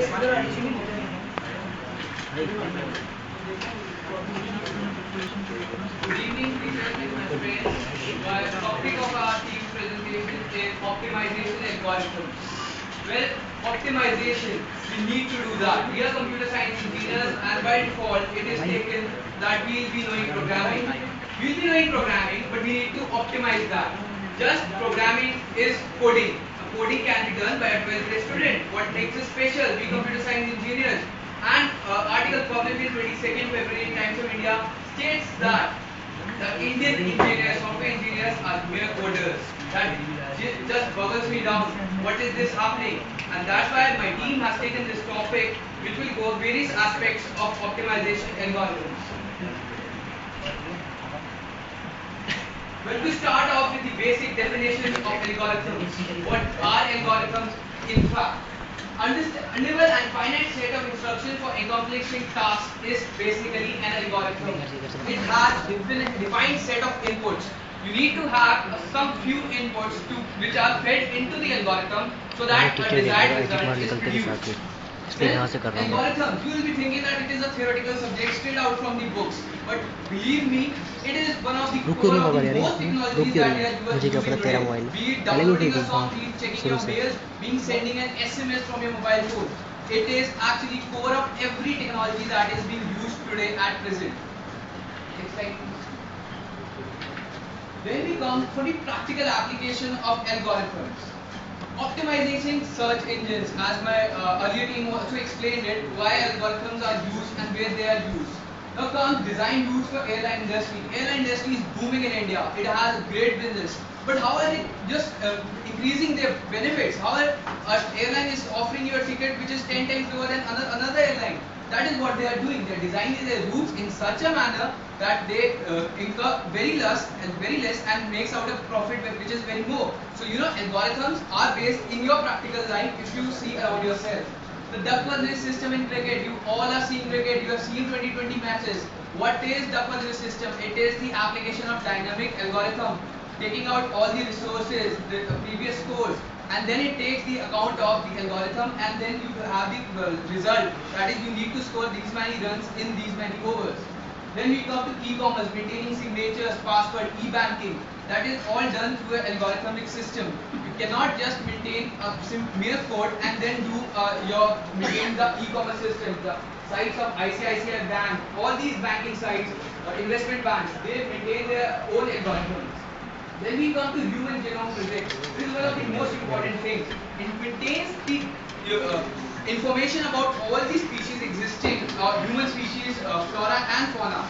Good evening, teachers and my friends. The topic of our team's presentation is optimization algorithms. Well, optimization, we need to do that. We are computer science engineers, and by default, it is taken that we will be knowing programming. We will be knowing programming, but we need to optimize that. Just programming is coding. Coding can be done by a 12th grade student. What makes us special? We computer science engineers. And article published in 22nd February in Times of India states that the Indian engineers, software engineers are mere coders. That just boggles me down. What is this happening? And that's why my team has taken this topic, which will go various aspects of optimization algorithms. Well, to start off with the basic definition of algorithms. What are algorithms? In fact, enable and finite set of instructions for accomplishing tasks is basically an algorithm. It has defined set of inputs. You need to have some few inputs which are fed into the algorithm so that a desired result is produced. Then algorithms, you will be thinking that it is a theoretical subject straight out from the books. But believe me, it is one of the most technologies that we are using today. Be it downloading a song, be it checking your mails, being sending an SMS from your mobile phone. It is actually core of every technology that is being used today at present. It's like then we come for the practical application of algorithms. Optimizing search engines, as my earlier team also explained it, why algorithms are used and where they are used. Now comes design used for airline industry. Airline industry is booming in India. It has great business. But how are they just increasing their benefits? How an airline is offering you a ticket which is 10 times lower than another airline? That is what they are doing. They are designing their routes in such a manner that they incur very less and makes out a profit which is very more. So algorithms are based in your practical life if you see around yourself. The Duckworth system in cricket, you all are seeing cricket, you have seen 2020 matches. What is Duckworth system? It is the application of dynamic algorithm, taking out all the resources, the previous scores, and then it takes the account of the algorithm, and then you have the result. That is, you need to score these many runs in these many overs. Then we come to e-commerce, maintaining signatures, password, e-banking. That is all done through an algorithmic system. You cannot just maintain a mere code and then do maintain the e-commerce system. The sites of ICICI Bank, all these banking sites, investment banks, they maintain their own algorithms. Then we come to Human Genome Project. This is one of the most important things. It maintains the information about all the species existing, human species, flora and fauna.